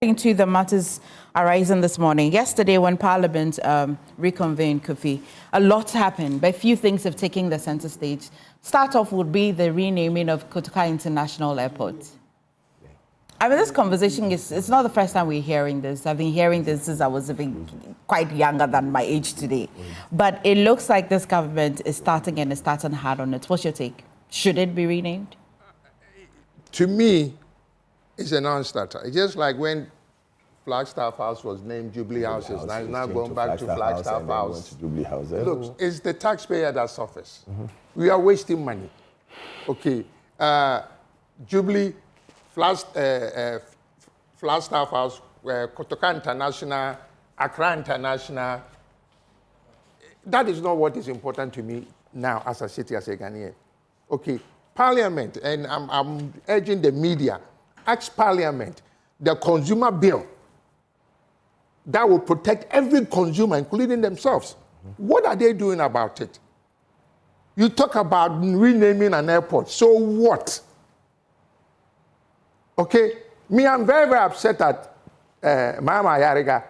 Into the matters arising this morning. Yesterday, when Parliament reconvened, Kofi, a lot happened, but a few things have taken the center stage. Start off would be the renaming of Kotoka International Airport. I mean, this conversation it's not the first time we're hearing this. I've been hearing this since I was even quite younger than my age today. But it looks like this government is starting hard on it. What's your take? Should it be renamed? To me, it's a non-starter. It's just like when Flagstaff House was named Jubilee House. Now going back to Flagstaff House. Look, it's the taxpayer that suffers. We are wasting money. Okay, Jubilee, Flagstaff House, Kotoka International, Accra International. That is not what is important to me now as a city, as a Ghanaian. Okay, Parliament, and I'm urging the media, ask Parliament, the consumer bill that will protect every consumer, including themselves. What are they doing about it? You talk about renaming an airport, so what? Okay, me, I'm very, very upset at Mama Yariga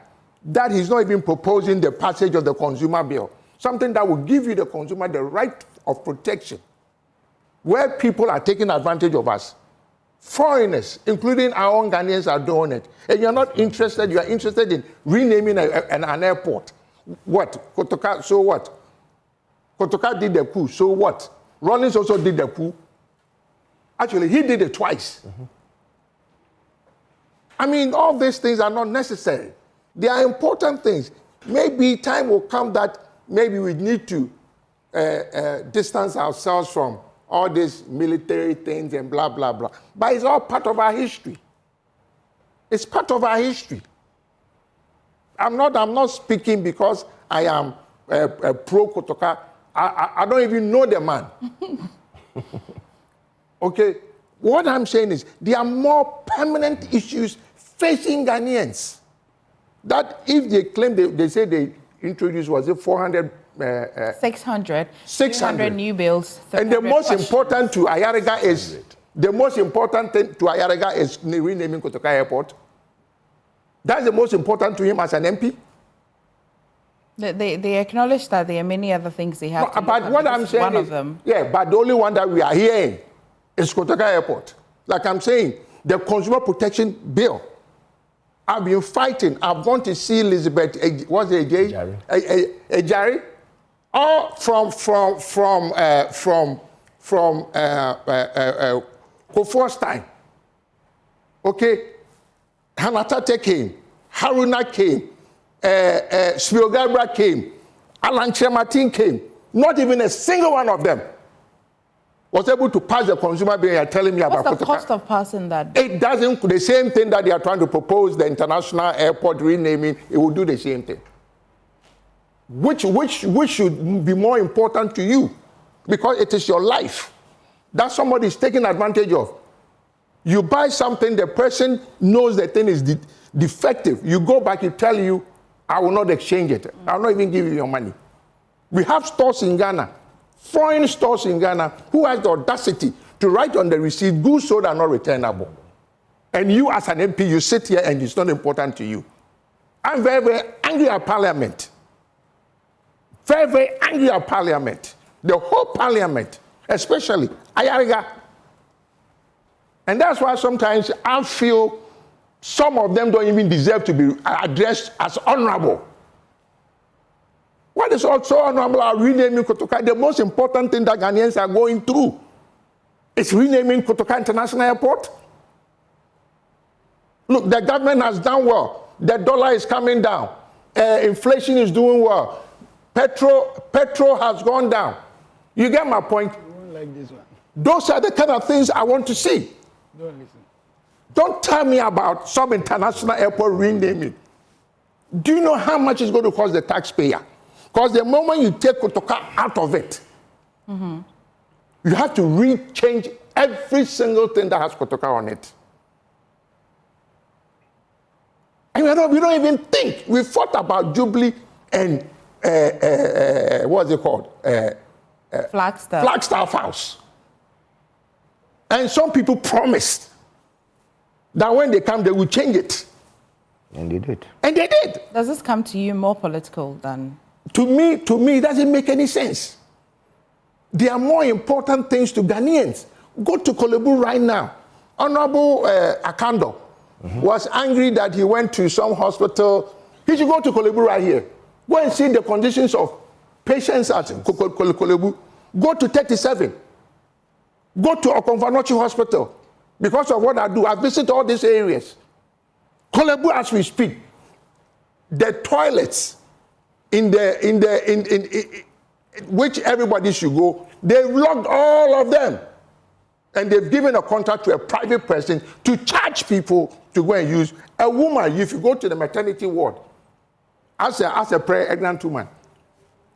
that he's not even proposing the passage of the consumer bill, something that will give you, the consumer, the right of protection, where people are taking advantage of us. Foreigners, including our own Ghanaians, are doing it. And you're not interested, you are interested in renaming an airport. What? Kotoka, so what? Kotoka did the coup, so what? Rollins also did the coup. Actually, he did it twice. I mean, all these things are not necessary. They are important things. Maybe time will come that maybe we need to distance ourselves from all these military things and blah, blah, blah. But it's all part of our history. It's part of our history. I'm not speaking because I am a pro-Kotoka. I don't even know the man. Okay? What I'm saying is there are more permanent issues facing Ghanaians. That if they claim, they say they introduced, was it 400? 600 new bills. And the most important to Ayariga is, the most important thing to Ayariga is renaming Kotoka Airport. That's the most important to him as an MP. They acknowledge that there are many other things they have to but what I'm saying one is, of them. Yeah, but the only one that we are hearing is Kotoka Airport. Like I'm saying, the consumer protection bill. I've been fighting. I've gone to see Elizabeth, what's it, Ejari? All from Kofi's time. Okay? Hanatate came, Haruna came, Spiogabra came, Alan Chematin came. Not even a single one of them was able to pass the consumer bill. You're telling me about what's the cost of passing that? It doesn't, the same thing that they are trying to propose, the international airport renaming, it will do the same thing. Which should be more important to you? Because it is your life that somebody is taking advantage of. You buy something, the person knows the thing is defective. You go back, you tell you, I will not exchange it. I will not even give you your money. We have stores in Ghana, foreign stores in Ghana, who has the audacity to write on the receipt, goods sold are not returnable. And you as an MP, you sit here and it's not important to you. I'm very, very angry at Parliament. Very, very angry at Parliament. The whole Parliament, especially Ayariga. And that's why sometimes I feel some of them don't even deserve to be addressed as honorable. What is also honorable are renaming Kotoka. The most important thing that Ghanaians are going through is renaming Kotoka International Airport. Look, the government has done well. The dollar is coming down. Inflation is doing well. Petrol has gone down. You get my point? Like this one. Those are the kind of things I want to see. Don't listen. Don't tell me about some international airport renaming. Do you know how much it's going to cost the taxpayer? Because the moment you take Kotoka out of it, you have to rechange every single thing that has Kotoka on it. And we don't even think. We thought about Jubilee and what's it called? Flagstaff House. And some people promised that when they come, they will change it. And they did. And they did. Does this come to you more political than? To me, it doesn't make any sense. There are more important things to Ghanaians. Go to Kolebu right now. Honorable Akando was angry that he went to some hospital. He should go to Kolebu right here. Go and see the conditions of patients at Kolebu. Go to 37. Go to Okonfanochi Hospital. Because of what I do, I visit all these areas. Kolebu, as we speak, the toilets in which everybody should go, they've locked all of them. And they've given a contract to a private person to charge people to go and use. A woman, if you go to the maternity ward, as a pregnant woman,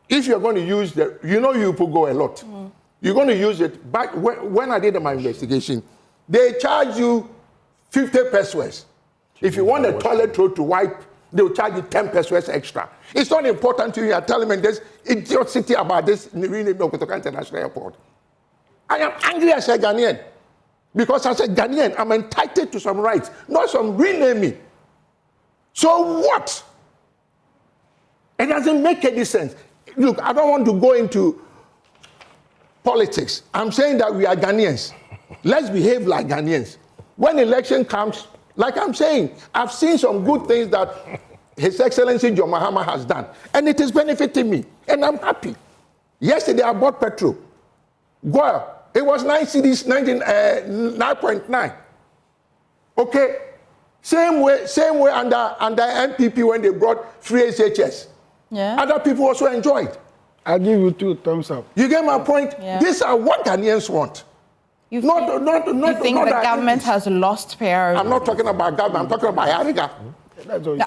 if you're going to use the, you know you people go a lot. You're going to use it. But when I did my investigation, they charge you 50 pesos. If you want a toilet roll to wipe, they'll charge you 10 pesos extra. It's not important to you. You're telling me this idiocy about this renaming of Kotoka International Airport. I am angry as a Ghanaian. Because as a Ghanaian, I'm entitled to some rights, not some renaming. So what? It doesn't make any sense. Look, I don't want to go into politics. I'm saying that we are Ghanaians. Let's behave like Ghanaians. When election comes, like I'm saying, I've seen some good things that His Excellency John Mahama has done, and it is benefiting me, and I'm happy. Yesterday, I bought petrol. Well, it was 9 cedis, 9.9. Okay, same way under NPP when they brought free SHS. Yeah. Other people also enjoyed. I'll give you 2 thumbs up. You get my point? Yeah. These are what Ghanaians want. You think the government has lost priority? I'm not talking about government. I'm talking about Ariga.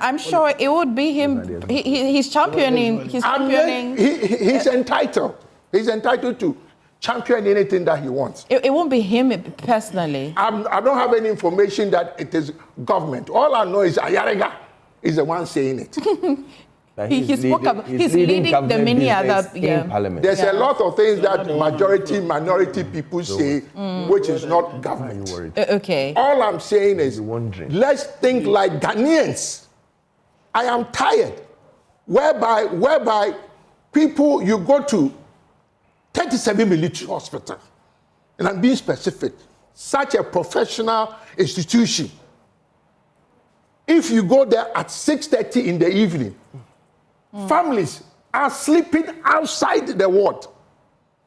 I'm sure it would be him. He's championing. He's championing. He's entitled. He's entitled to champion anything that he wants. It won't be him personally. I don't have any information that it is government. All I know is Ayariga is the one saying it. He's leading the many other in Parliament. There's a lot of things that minority people say, which is not government. Okay. All I'm saying is, let's think like Ghanaians. I am tired, whereby people, you go to 37 military hospital, and I'm being specific, such a professional institution. If you go there at 6:30 in the evening, families are sleeping outside the ward,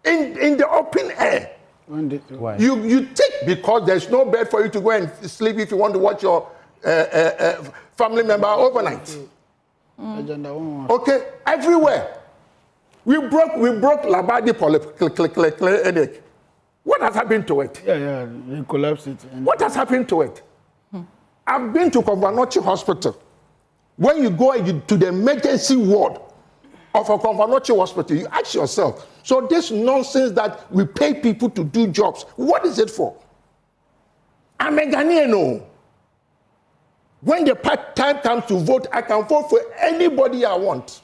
in the open air. Why? You take, because there's no bed for you to go and sleep if you want to watch your family member overnight. Okay, everywhere. We broke Labadi Polyclinic. What has happened to it? Yeah, they collapsed it. What has happened to it? I've been to Okonfanochi Hospital. When you go to the emergency ward of a Okonfanochi Hospital, you ask yourself, so this nonsense that we pay people to do jobs, what is it for? I'm a Ghanaian. When the time comes to vote, I can vote for anybody I want.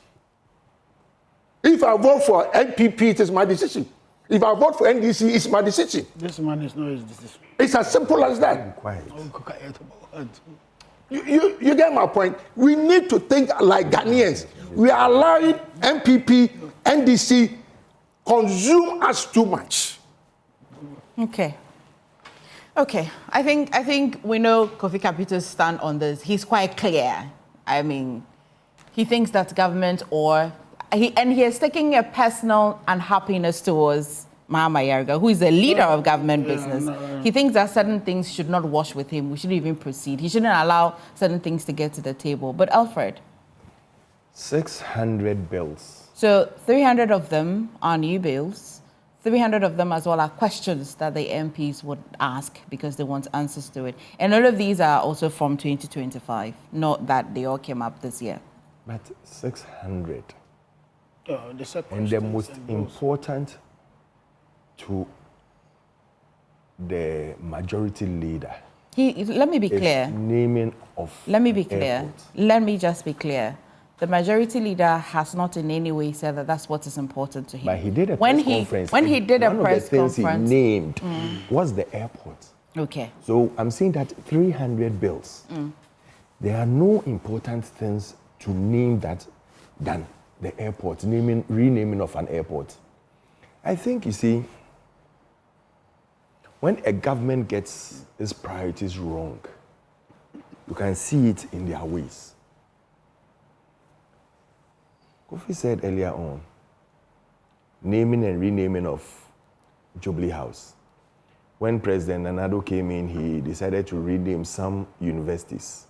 If I vote for NPP, it is my decision. If I vote for NDC, it's my decision. This man is not his decision. It's as simple as that. Quiet. You get my point? We need to think like Ghanaians. We are allowing NPP, NDC consume us too much. Okay. I think we know Kofi Capito's stand on this. He's quite clear. I mean, he thinks that government he is taking a personal unhappiness towards Mahama Yarga, who is a leader of government business. He thinks that certain things should not wash with him. We shouldn't even proceed. He shouldn't allow certain things to get to the table. But Alfred? 600 bills. So 300 of them are new bills. 300 of them as well are questions that the MPs would ask because they want answers to it. And all of these are also from 2025, not that they all came up this year. But 600. And the most important to the majority leader. Let me be clear. Naming of Let me be clear. airport. Let me just be clear. The majority leader has not in any way said that that's what is important to him. But he did a press conference. When he did a press one of the things conference, he named was the airport. Okay. So I'm saying that 300 bills. there are no important things to name that than the airport, renaming of an airport. I think, you see, when a government gets its priorities wrong, you can see it in their ways. Kofi said earlier on, naming and renaming of Jubilee House. When President Nana came in, he decided to rename some universities.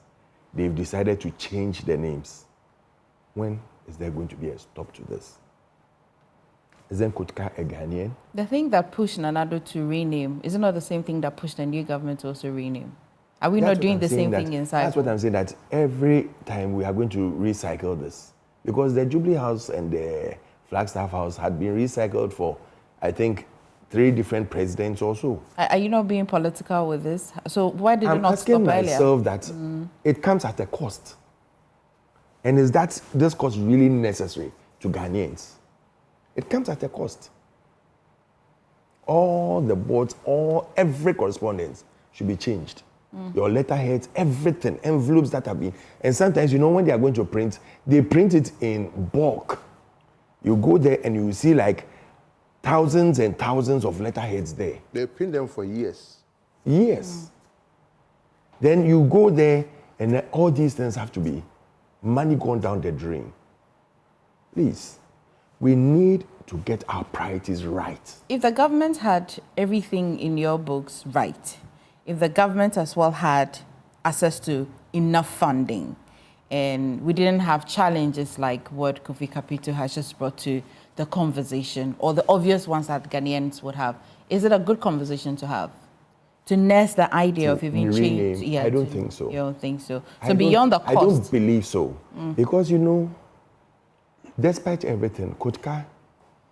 They've decided to change their names. When is there going to be a stop to this? Isn't Kotoka a Ghanaian? The thing that pushed Nanado to rename, is it not the same thing that pushed the new government to also rename? Are we not doing the same thing inside? That's what I'm saying, that every time we are going to recycle this. Because the Jubilee House and the Flagstaff House had been recycled for, I think, 3 different presidents or so. Are you not being political with this? So why did you not stop earlier? I'm asking myself that it comes at a cost. And is that this cost really necessary to Ghanaians? It comes at a cost. All the boards, every correspondence should be changed. Your letterheads, everything, envelopes that have been. And sometimes, you know, when they are going to print, they print it in bulk. You go there and you see like thousands and thousands of letterheads there. They print them for years. Years. Then you go there and then all these things have to be money gone down the drain. Please, we need to get our priorities right. If the government had everything in your books right, if the government as well had access to enough funding, and we didn't have challenges like what Kofi Capito has just brought to the conversation, or the obvious ones that Ghanaians would have, is it a good conversation to have? To nest the idea of even change? Yeah, I don't think so. You don't think so? So beyond the cost? I don't believe so. Because, you know, despite everything, Kotoka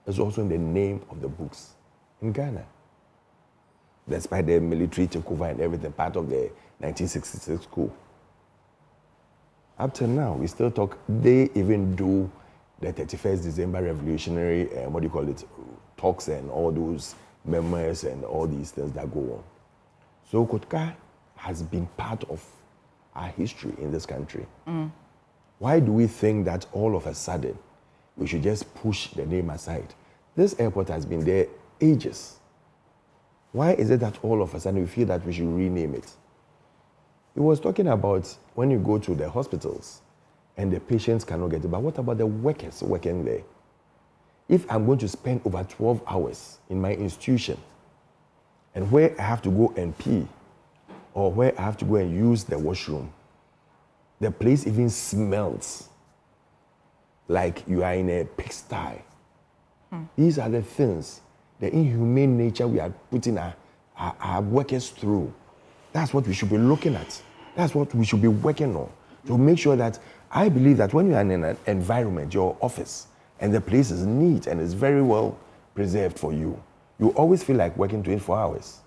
is also in the name of the books in Ghana. Despite the military takeover and everything, part of the 1966 coup. Up till now, we still talk, they even do the 31st December revolutionary, talks and all those memoirs and all these things that go on. So Kotoka has been part of our history in this country. Why do we think that all of a sudden we should just push the name aside? This airport has been there ages. Why is it that all of a sudden we feel that we should rename it? He was talking about when you go to the hospitals and the patients cannot get it, but what about the workers working there? If I'm going to spend over 12 hours in my institution and where I have to go and pee or where I have to go and use the washroom, the place even smells like you are in a pigsty. These are the things, the inhumane nature we are putting our workers through. That's what we should be looking at. That's what we should be working on, to make sure that, I believe that when you are in an environment, your office, and the place is neat and is very well preserved for you, you always feel like working 24 hours.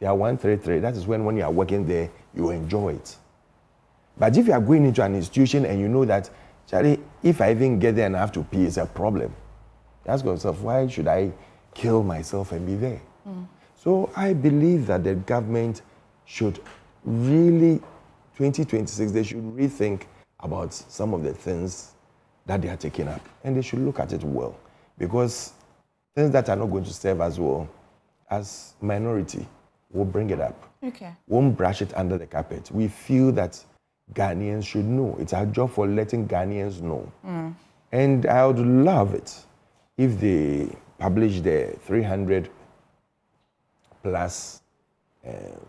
They are 133. That is when you are working there, you enjoy it. But if you are going into an institution and you know that, Charlie, if I even get there and I have to pee, it's a problem. Ask yourself, why should I kill myself and be there? So I believe that the government should really, 2026, they should rethink about some of the things that they are taking up. And they should look at it well. Because things that are not going to serve as well as minority will bring it up. Okay. Won't brush it under the carpet. We feel that Ghanaians should know. It's our job for letting Ghanaians know. And I would love it if they publish the 300 plus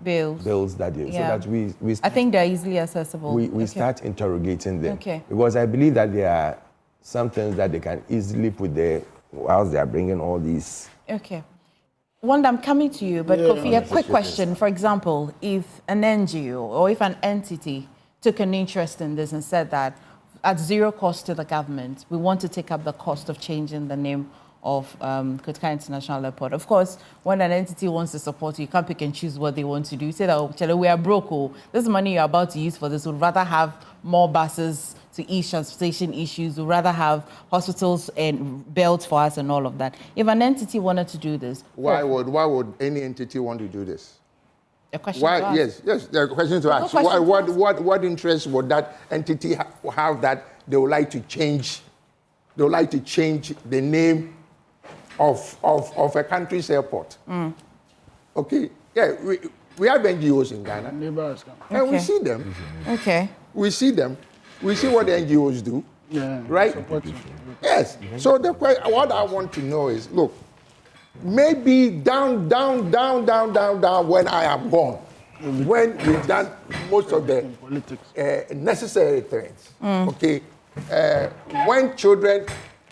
bills that day, so that we I think they're easily accessible. We start interrogating them. Because I believe that there are some things that they can easily put there whilst they are bringing all these. Okay. Wanda, I'm coming to you, but Kofi, a quick question. For example, if an NGO or if an entity took an interest in this and said that at zero cost to the government, we want to take up the cost of changing the name of Kotoka International Airport. Of course, when an entity wants to support you, you can't pick and choose what they want to do. You say that, oh, we are broke, oh, this money you're about to use for this, would rather have more buses to ease transportation issues, would rather have hospitals and built for us and all of that. If an entity wanted to do this... Why would any entity want to do this? A question Why? to ask. Yes, there are questions to No ask. question to ask. What interest would that entity have that they would like to change? They would like to change the name of a country's airport. Okay, yeah, we have NGOs in Ghana, and we see them. Okay. We see them. We see what the NGOs do. Yeah, right? Yes. So what I want to know is, look, maybe down when I am gone, when we've done most of the necessary things, okay, when children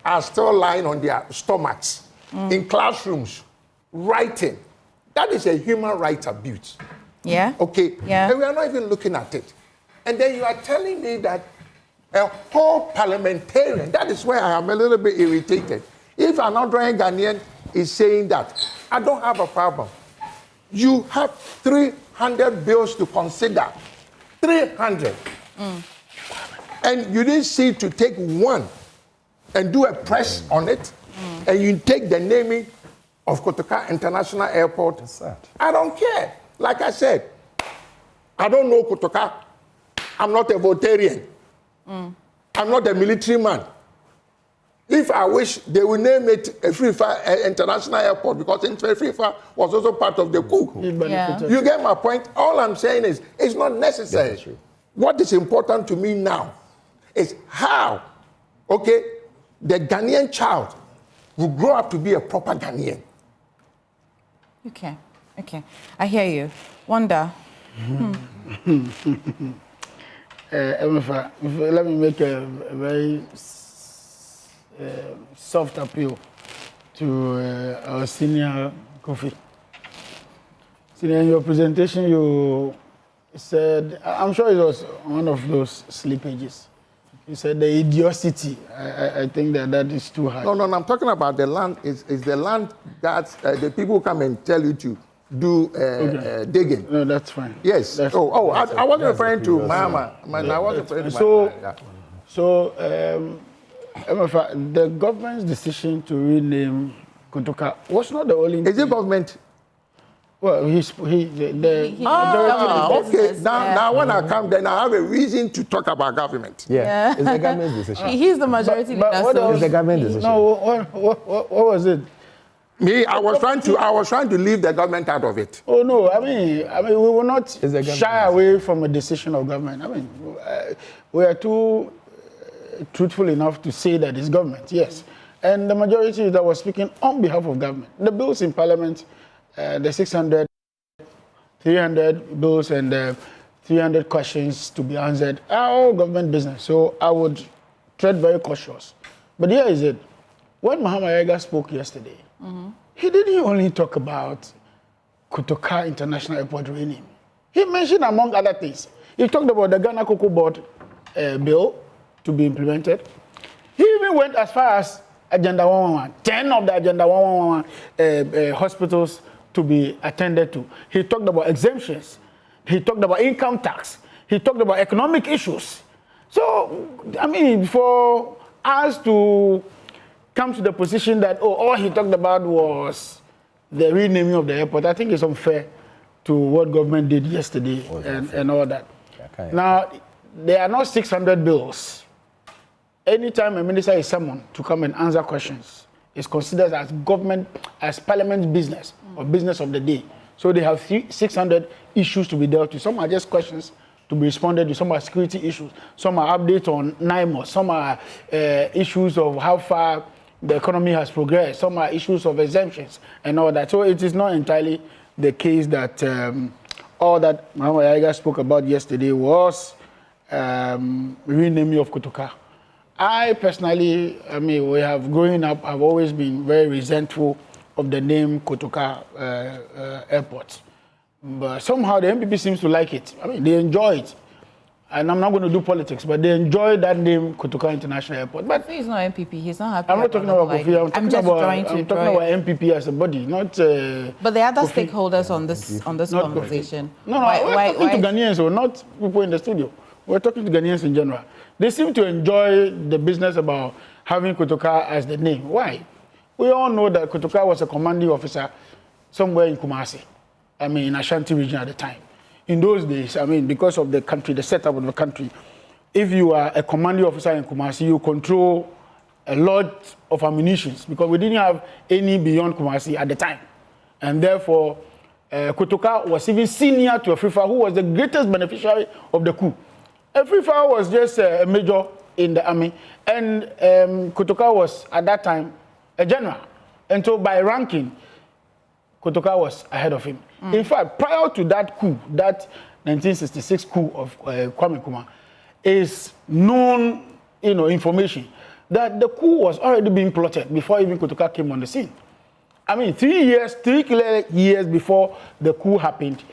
are still lying on their stomachs in classrooms, writing, that is a human rights abuse. Yeah. Okay. Yeah. And we are not even looking at it. And then you are telling me that a whole parliamentarian, that is where I am a little bit irritated. If another Ghanaian is saying that, I don't have a problem. You have 300 bills to consider. 300. And you didn't see to take one and do a press on it, and you take the naming of Kotoka International Airport. That's sad. I don't care. Like I said, I don't know Kotoka. I'm not a Votarian. I'm not a military man. If I wish, they will name it a FIFA International Airport because FIFA was also part of the Coup. Yeah. You get my point? All I'm saying is it's not necessary. What is important to me now is how, okay, the Ghanaian child will grow up to be a proper Ghanaian. Okay. I hear you. Wanda. Let me make a very soft appeal to our senior Kofi. Senior, in your presentation, you said, I'm sure it was one of those slippages. You said the idiocy. I think that is too high. No, I'm talking about the land. Is the land that the people come and tell you to do digging. No, that's fine. Yes. I wasn't referring to Mama. I wasn't referring to Mama. So, the government's decision to rename Kotoka was not the only. Is it government? Well, the okay. Now when I come, then I have a reason to talk about government. Yeah. It's the government's decision. He's the majority leader. It's the government's decision. No, what was it? Me, I was trying to leave the government out of it. Oh no, I mean, we will not shy away from a decision of government. I mean, we are too truthful enough to say that it's government, yes. And the majority that was speaking on behalf of government. The bills in Parliament, the 600, 300 bills and 300 questions to be answered are all government business. So I would tread very cautious. But here is it. When Muhammad Yaga spoke yesterday, he didn't only talk about Kotoka International Airport renaming. He mentioned, among other things, he talked about the Ghana Cocoa Board bill to be implemented. He even went as far as Agenda 111, 10 of the Agenda 111 hospitals to be attended to. He talked about exemptions. He talked about income tax. He talked about economic issues. So, I mean, for us to come to the position that, all he talked about was the renaming of the airport, I think it's unfair to what government did yesterday and all that. Okay. Now, there are not 600 bills. Anytime a minister is summoned to come and answer questions, it's considered as government, as parliament's business or business of the day. So they have 600 issues to be dealt with. Some are just questions to be responded to. Some are security issues. Some are updates on NIMO. Some are issues of how far the economy has progressed. Some are issues of exemptions and all that. So it is not entirely the case that all that Muhammad Yaga spoke about yesterday was renaming of Kotoka. I personally, we have growing up, I've always been very resentful of the name Kotoka Airport. But somehow the NPP seems to like it. They enjoy it. And I'm not going to do politics, but they enjoy that name, Kotoka International Airport. But Kofi is not NPP. He's not happy. I'm not talking about Kofi. I'm talking about NPP as a body, not. But the other Kofi. Stakeholders on this conversation. Kofi. No, we're talking to Ghanaians, or not people in the studio. We're talking to Ghanaians in general. They seem to enjoy the business about having Kotoka as the name. Why? We all know that Kotoka was a commanding officer somewhere in Kumasi. I mean, in Ashanti region at the time. In those days, I mean, because of the country, the setup of the country, if you are a commanding officer in Kumasi, you control a lot of ammunition because we didn't have any beyond Kumasi at the time. And therefore, Kotoka was even senior to Afrifa, who was the greatest beneficiary of the coup. Afrifa was just a major in the army, and Kotoka was, at that time, a general. And so by ranking, Kotoka was ahead of him. In fact, prior to that coup, that 1966 coup of Kwame Nkrumah, is known, information that the coup was already being plotted before even Kotoka came on the scene. I mean, 3 clear years before the coup happened,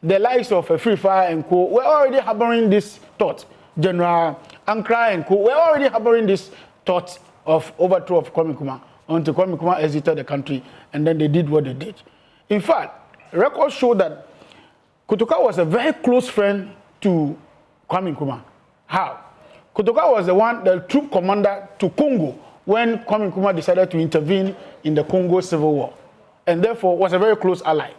the likes of Afrifa and Co were already harboring this thought. General Ankara and Co were already harboring this thought of overthrow of Kwame Nkrumah until Kwame Nkrumah exited the country, and then they did what they did. In fact, records show that Kotoka was a very close friend to Kwame Nkrumah. How? Kotoka was the troop commander to Congo when Kwame Nkrumah decided to intervene in the Congo Civil War, and therefore was a very close ally.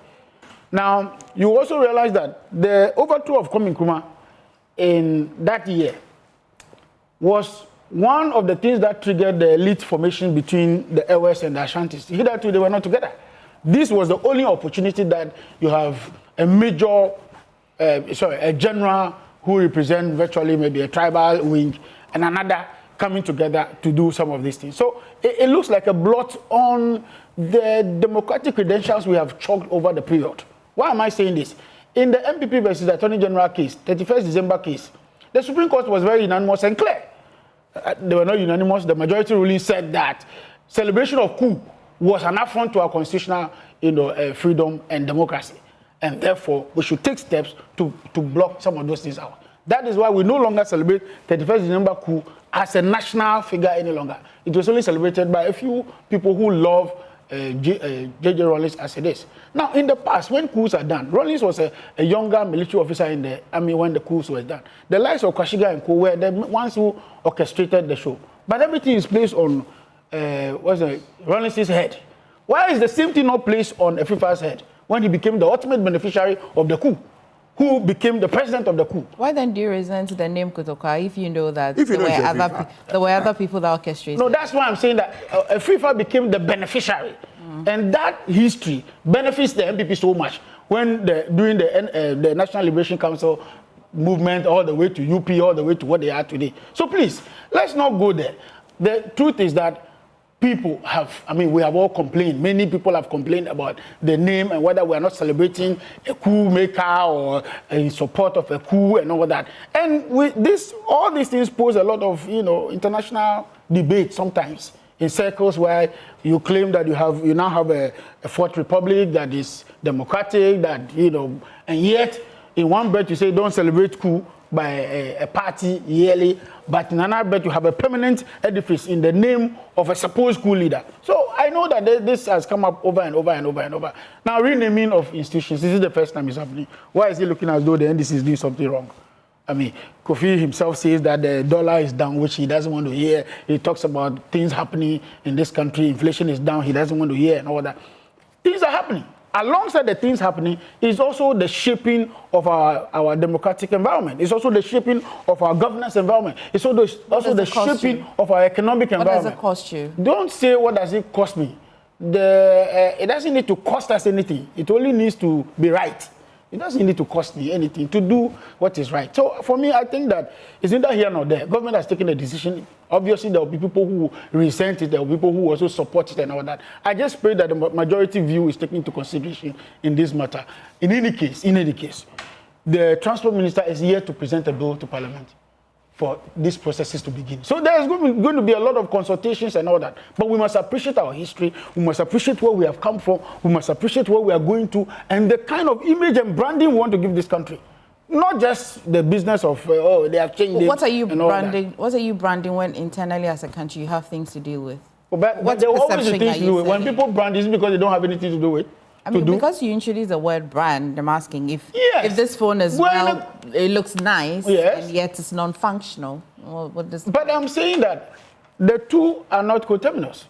Now, you also realize that the overthrow of Kwame Nkrumah in that year was one of the things that triggered the elite formation between the Ewes and the Ashantis. Hitherto, they were not together. This was the only opportunity that you have a major, a general who represents virtually maybe a tribal wing and another coming together to do some of these things. So it looks like a blot on the democratic credentials we have chalked over the period. Why am I saying this? In the NPP versus the Attorney General case, 31st December case, the Supreme Court was very unanimous and clear. They were not unanimous. The majority ruling said that celebration of coup was an affront to our constitutional freedom and democracy. And therefore, we should take steps to block some of those things out. That is why we no longer celebrate 31st December coup as a national figure any longer. It was only celebrated by a few people who love J.J. Rawlings as it is. Now, in the past, when coups are done, Rawlings was a younger military officer in the army when the coups were done. The likes of Kashiga and Co were the ones who orchestrated the show. But everything is placed on Rawlings' head. Why is the same thing not placed on Afrifa's head when he became the ultimate beneficiary of the coup, who became the president of the coup? Why then do you resent the name Kotoka if you know that there were other people that orchestrated? No, that's why I'm saying that Afrifa became the beneficiary. And that history benefits the NPP so much when during the National Liberation Council movement all the way to UP, all the way to what they are today. So please, let's not go there. The truth is that people have, we have all complained. Many people have complained about the name and whether we are not celebrating a coup maker or in support of a coup and all that. And all these things pose a lot of, international debate sometimes in circles where you claim that you now have a fourth republic that is democratic, that, and yet in one breath you say don't celebrate coup by a party yearly, but in another breath you have a permanent edifice in the name of a supposed coup leader. So I know that this has come up over and over and over and over. Now, renaming of institutions, this is the first time it's happening. Why is he looking as though the NDC is doing something wrong? Kofi himself says that the dollar is down, which he doesn't want to hear. He talks about things happening in this country. Inflation is down. He doesn't want to hear and all that. Things are happening. Alongside the things happening is also the shaping of our democratic environment. It's also the shaping of our governance environment. It's also the shaping of our economic environment. What does it cost you? Don't say what does it cost me. It doesn't need to cost us anything. It only needs to be right. It doesn't need to cost me anything to do what is right. So for me, I think that it's neither here nor there. Government has taken a decision. Obviously, there will be people who resent it. There will be people who also support it and all that. I just pray that the majority view is taken into consideration in this matter. In any case, the transport minister is here to present a bill to Parliament for these processes to begin. So there's going to be a lot of consultations and all that. But we must appreciate our history. We must appreciate where we have come from. We must appreciate where we are going to and the kind of image and branding we want to give this country. Not just the business of, they have changed What are you branding? What are you branding when internally as a country you have things to deal with? But there are always things to do with. When people brand, it's because they don't have anything to do with. Because you introduced the word brand, I'm asking if this phone is it looks nice, and yet it's non-functional. But I'm saying that the two are not coterminous.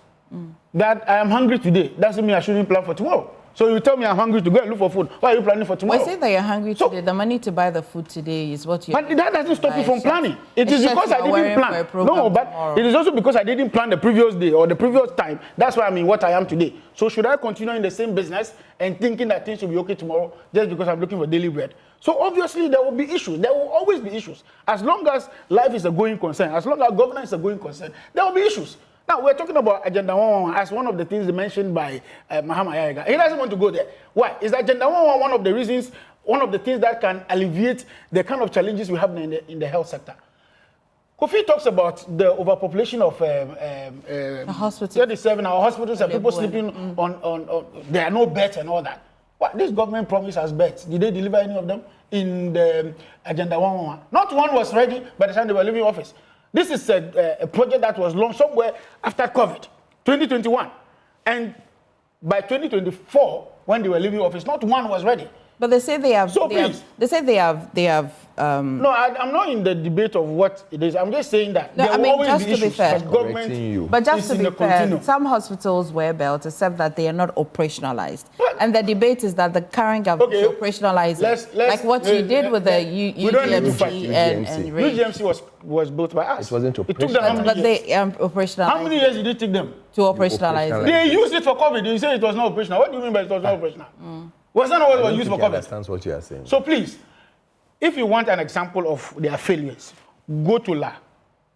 That I am hungry today doesn't mean I shouldn't plan for tomorrow. So you tell me I'm hungry to go and look for food. What are you planning for tomorrow? Well, say that you're hungry today. The money to buy the food today is what you. But that doesn't stop you from planning. It is because I didn't plan. No, but it is also because I didn't plan the previous day or the previous time. That's why I'm in what I am today. So should I continue in the same business and thinking that things will be okay tomorrow just because I'm looking for daily bread? So obviously there will be issues. There will always be issues. As long as life is a going concern, as long as governance is a going concern, there will be issues. Now, we're talking about Agenda 111 as one of the things mentioned by Mahama Yayaga. He doesn't want to go there. Why? Is Agenda 111 one of the reasons, one of the things that can alleviate the kind of challenges we have in the health sector? Kofi talks about the overpopulation of the hospitals. 37 our hospitals and people sleeping on there are no beds and all that. What? This government promised us beds. Did they deliver any of them in the Agenda 111? Not one was ready by the time they were leaving office. This is a project that was launched somewhere after COVID, 2021. And by 2024, when they were leaving office, not one was ready. But they say they have. So they say they have. No, I'm not in the debate of what it is. I'm just saying that there will always be issues. But just to be fair, some hospitals were built, except that they are not operationalized. And the debate is that the current government is operationalizing, like what you did with the UGMC and UGMC was built by us. It wasn't operationalized. It took them but they operationalized. How many years did it take them to operationalize? They used it for COVID. They say it was not operational. What do you mean by it was not operational? Was that not what was used for COVID? Understands what you are saying. So please, if you want an example of their failures, go to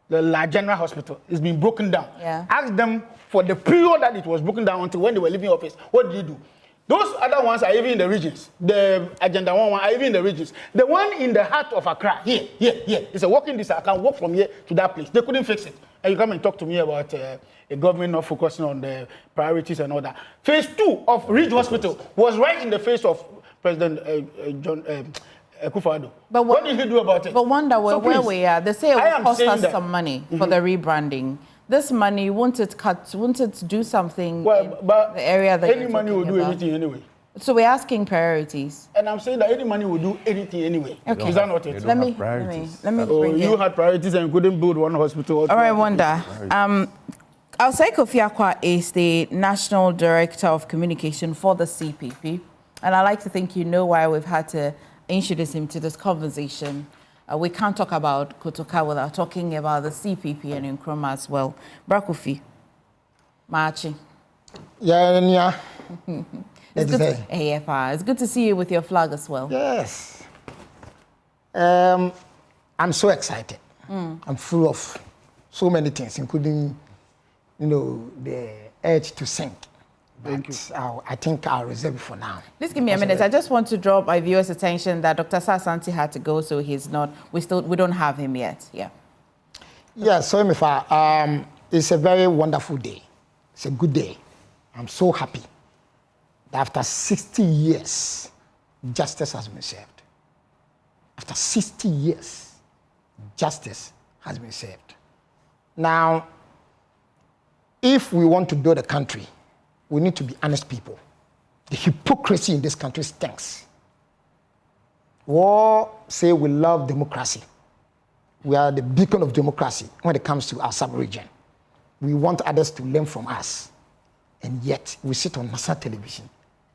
the La General Hospital. It's been broken down. Yeah. Ask them for the period that it was broken down until when they were leaving office. What did they do? Those other ones are even in the regions. The Agenda 111 are even in the regions. The one in the heart of Accra, here. It's a walking distance. I can walk from here to that place. They couldn't fix it. And you come and talk to me about a government not focusing on the priorities and all that. Phase 2 of Ridge Hospital was right in the face of President John Akufo-Addo. But what did he do about it? But wonder where we are. They say it will cost us some money for the rebranding. This money, won't it do something in the area that any money will do anything anyway. So we're asking priorities. And I'm saying that any money will do anything anyway. Okay. Is that not it? Let me bring you had priorities and couldn't build one hospital. All right, Wanda. I'll say Kofi Akwa is the National Director of Communication for the CPP. And I like to think you know why we've had to introduce him to this conversation. We can't talk about Kotoka without talking about the CPP and Nkrumah as well. Kofi, Machi. Yeah. It's good to see you with your flag as well. Yes. I'm so excited. I'm full of so many things, including, the urge to sing. Thank you. I think I'll reserve it for now. Please give me a minute. I just want to draw my viewers' attention that Dr. Sasanti had to go, so he's not. We don't have him yet. Yeah. Yeah. So it's a very wonderful day. It's a good day. I'm so happy that after 60 years, justice has been served. After 60 years, justice has been served. Now, if we want to build a country, we need to be honest people. The hypocrisy in this country stinks. We all say we love democracy. We are the beacon of democracy when it comes to our sub-region. We want others to learn from us. And yet, we sit on national television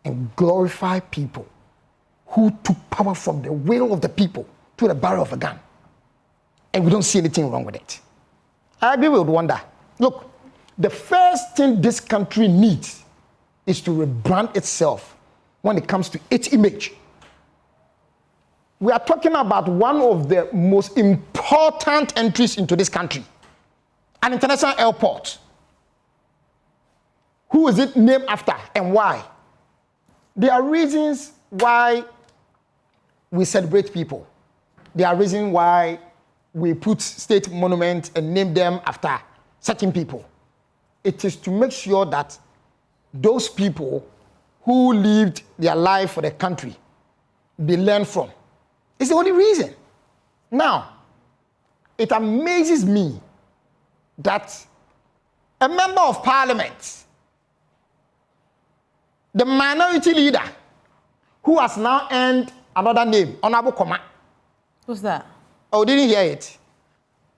and glorify people who took power from the will of the people to the barrel of a gun. And we don't see anything wrong with it. I agree with Wanda. Look, the first thing this country needs is to rebrand itself when it comes to its image. We are talking about one of the most important entries into this country, an international airport. Who is it named after and why? There are reasons why we celebrate people. There are reasons why we put state monuments and name them after certain people. It is to make sure that those people who lived their life for the country be learned from. It's the only reason. Now, it amazes me that a member of parliament, the minority leader, who has now earned another name, Honorable Koma. Who's that? Oh, didn't hear it.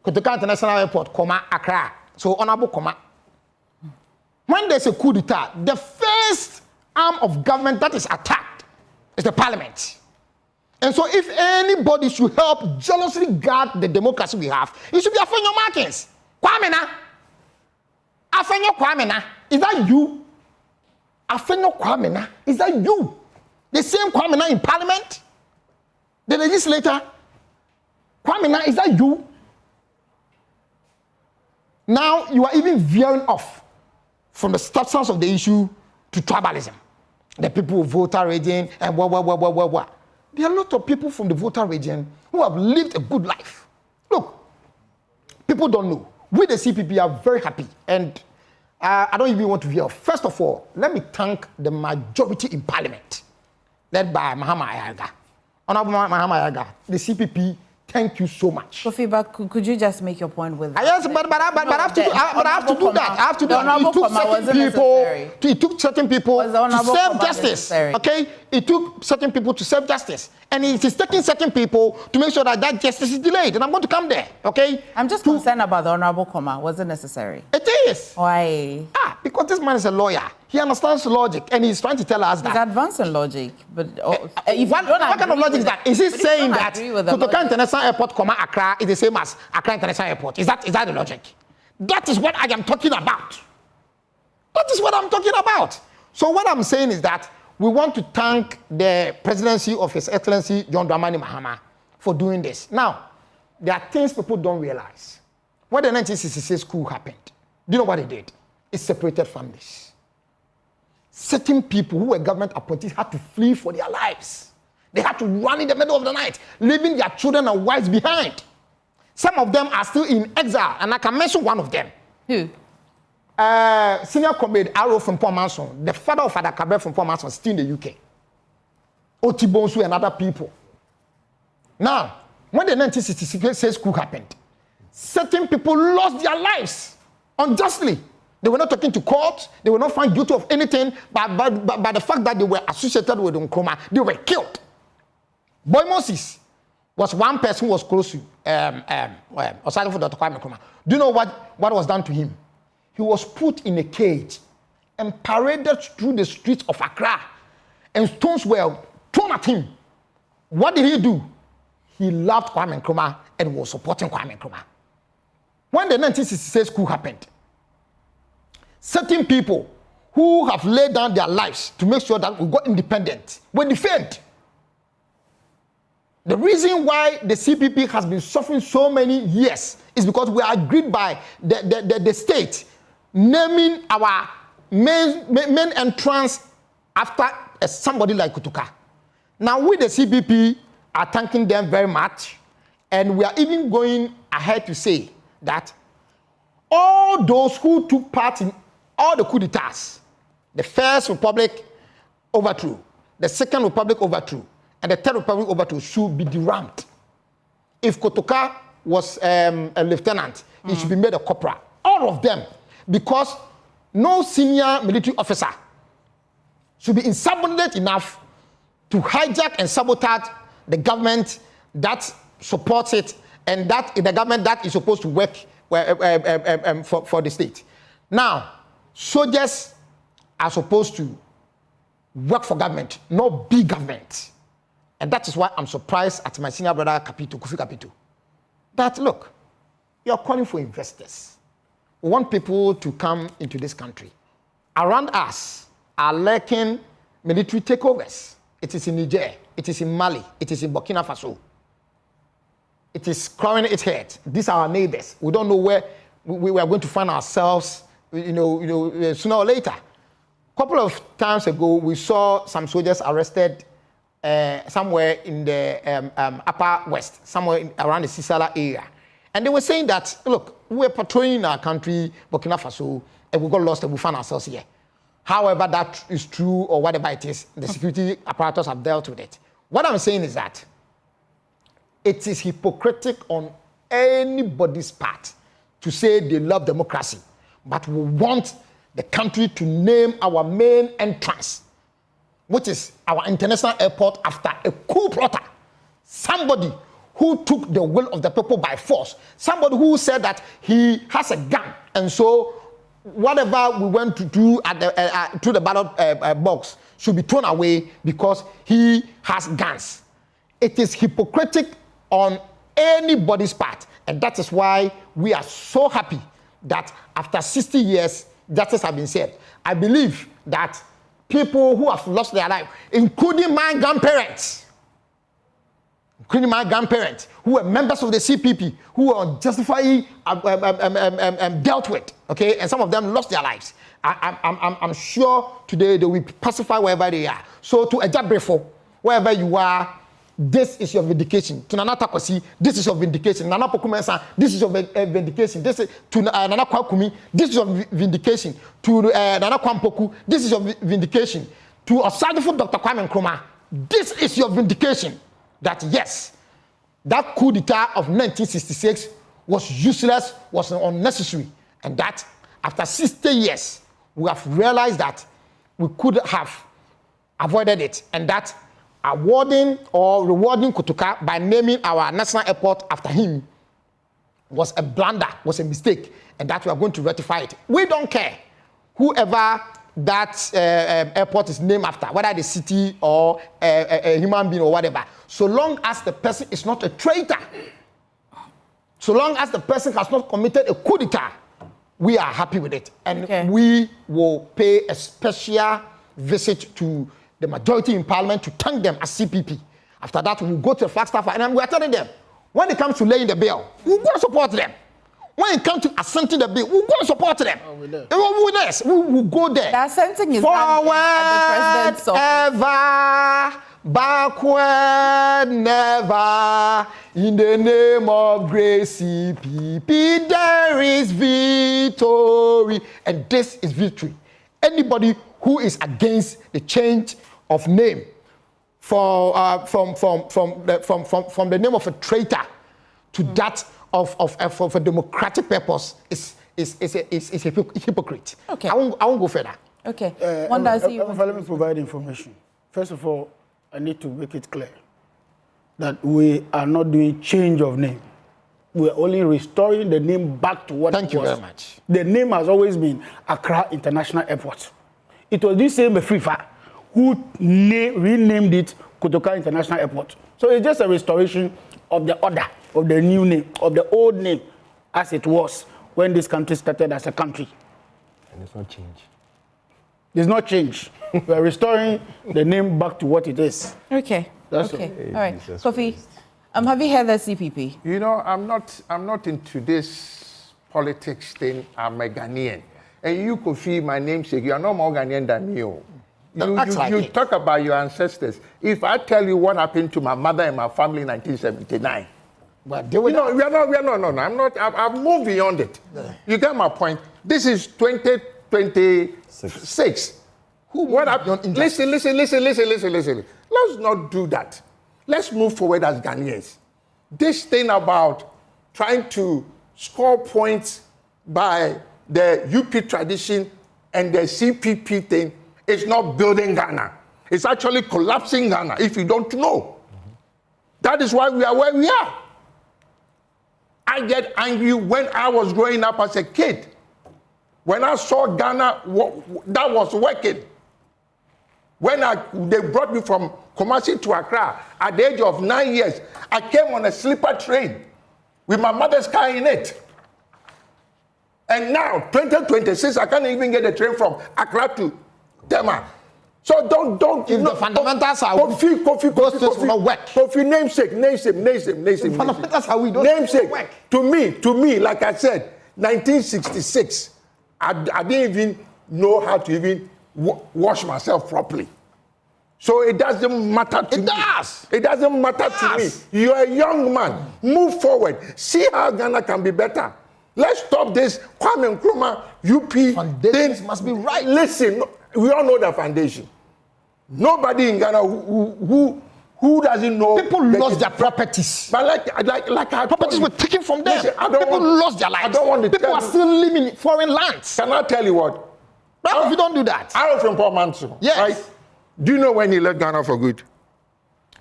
Kotoka International Airport, Koma, Accra. So, Honorable Koma. When there's a coup d'etat, the first arm of government that is attacked is the parliament. And so if anybody should help jealously guard the democracy we have, it should be Afenyo Martins. Kwamena. Afenyo Kwamena. Is that you? Afenyo Kwamena. Is that you? The same Kwamena in parliament? The legislator? Kwamena, is that you? Now you are even veering off from the substance of the issue to tribalism. The people of voter region and blah. There are a lot of people from the voter region who have lived a good life. Look, people don't know. We, the CPP, are very happy. And I don't even want to veer off. First of all, let me thank the majority in parliament, led by Mahama Ayaga. Honorable Mahama Ayaga, the CPP, thank you so much. Kofi, but could you just make your point with that? Yes, but I have to do that. I have to do that. It took certain people to serve justice. Okay? It took certain people to serve justice. And it is taking certain people to make sure that that justice is delayed. And I'm going to come there. Okay? I'm just concerned about the honorable comma. Was it necessary? It is. Why? Because this man is a lawyer. He understands logic. And he's trying to tell us that. He's advanced in logic. But what kind of logic is that? Is he saying that Kotoka International Airport, Accra is the same as Accra International Airport? Is that the logic? That is what I am talking about. That is what I'm talking about. So what I'm saying is that we want to thank the presidency of His Excellency John Dramani Mahama for doing this. Now, there are things people don't realize. When the 1966 coup happened, do you know what it did? It separated families. Certain people who were government appointees had to flee for their lives. They had to run in the middle of the night, leaving their children and wives behind. Some of them are still in exile, and I can mention one of them. Who? Senior Comrade Arrow from Port Manson, the father of Father Cabret from Port Manson, still in the UK. Oti Bonsu and other people. Now, when the 1966 coup happened, certain people lost their lives unjustly. They were not taken to court. They were not found guilty of anything, but by the fact that they were associated with Nkrumah, they were killed. Boy Moses was one person who was close to Osado for Dr. Kwame Nkrumah. Do you know what was done to him? He was put in a cage and paraded through the streets of Accra, and stones were thrown at him. What did he do? He loved Kwame Nkrumah and was supporting Kwame Nkrumah. When the 1966 coup happened, certain people who have laid down their lives to make sure that we got independent were defamed. The reason why the CPP has been suffering so many years is because we are agreed by the state naming our main entrance after somebody like Kotoka. Now we, the CPP, are thanking them very much, and we are even going ahead to say that all those who took part in all the coup d'etats, the First Republic overthrew, the Second Republic overthrew, and the Third Republic overthrew should be derammed. If Kotoka was a lieutenant, he should be made a corporal. All of them, because no senior military officer should be insubordinate enough to hijack and sabotage the government that supports it and that the government that is supposed to work for the state. Now, soldiers are supposed to work for government, not be government. And that is why I'm surprised at my senior brother, Capito, Kofi Capito, that, look, you're calling for investors. We want people to come into this country. Around us are lurking military takeovers. It is in Niger, it is in Mali, it is in Burkina Faso. It is clawing its head. These are our neighbors. We don't know where we are going to find ourselves, sooner or later. A couple of times ago, we saw some soldiers arrested somewhere in the upper west, somewhere around the Sisala area. And they were saying that, look, we're patrolling our country, Burkina Faso, and we got lost and we found ourselves here. However that is true or whatever it is, the security apparatus have dealt with it. What I'm saying is that it is hypocritic on anybody's part to say they love democracy, but we want the country to name our main entrance, which is our international airport, after a coup plotter. Somebody who took the will of the people by force. Somebody who said that he has a gun, and so whatever we went to do at the through the ballot box should be thrown away because he has guns. It is hypocritic on anybody's part, and that is why we are so happy that after 60 years, justice has been served. I believe that people who have lost their life, including my grandparents, who were members of the CPP, who were unjustifiably dealt with, okay, and some of them lost their lives. I'm sure today they will pacify wherever they are. So to Ejabrefo, wherever you are, this is your vindication. To Nana Takwasi, this is your vindication. Nana Pokumensa, this is your vindication. This is to Nana Kwakumi, this is your vindication. To Nana Kwampoku, this is your vindication. To Osadifo Dr. Kwame Nkrumah, this is your vindication. That yes, that coup d'etat of 1966 was useless, was unnecessary, and that after 60 years, we have realized that we could have avoided it, and that awarding or rewarding Kotoka by naming our national airport after him was a blunder, was a mistake, and that we are going to rectify it. We don't care whoever that airport is named after, whether the city or a human being or whatever, so long as the person is not a traitor, so long as the person has not committed a coup d'etat, we are happy with it. And we will pay a special visit to the majority in parliament to thank them as CPP. After that, we'll go to the Flagstaff, and we are telling them, when it comes to laying the bill, we'll go and support them. When it comes to assenting the bill, we'll go and support them. We'll go there. The assenting is forward, at the president's ever, backward, never. In the name of grace, CPP, there is victory. And this is victory. Anybody who is against the change of name from the name of a traitor to that of a democratic purpose is a hypocrite. Okay. I won't go further. Okay. Let me provide information. First of all, I need to make it clear that we are not doing change of name. We are only restoring the name back to what it was. Thank you very much. The name has always been Accra International Airport. It was this same FIFA who renamed it Kotoka International Airport. So it's just a restoration of the order, of the new name, of the old name as it was when this country started as a country. And it's not change. There's no change. We are restoring the name back to what it is. Okay. That's okay. all. All right. Kofi, have you heard the CPP? You know, I'm not into this politics thing. I'm a Ghanaian. And you, Kofi, my namesake, you are no more Ghanaian than me. You talk about your ancestors. If I tell you what happened to my mother and my family in 1979, But we are not. I've moved beyond it. Yeah. You get my point. This is 2026. Listen. Let's not do that. Let's move forward as Ghanaians. This thing about trying to score points by the UP tradition and the CPP thing is not building Ghana. It's actually collapsing Ghana, if you don't know. That is why we are where we are. I get angry when I was growing up as a kid. When I saw Ghana, that was working. When they brought me from Kumasi to Accra at the age of 9 years, I came on a sleeper train with my mother's car in it. And now, 2026, I can't even get a train from Accra to Tema. So don't. If the fundamentals are Kofi, namesake. Fundamentals are we don't namesake. Work. To me, like I said, 1966, I didn't even know how to even wash myself properly. So it doesn't matter to me. It doesn't matter to me. You're a young man. Move forward. See how Ghana can be better. Let's stop this Kwame Nkrumah UP foundations must be right. Listen, we all know the foundation. Nobody in Ghana who doesn't know. People lost their properties. But like properties were taken from them. Listen, people lost their lives. I don't want to people are still living in foreign lands. Can I tell you what? But if you don't do that. I was from Port Manso. Yes. Right? Do you know when he left Ghana for good?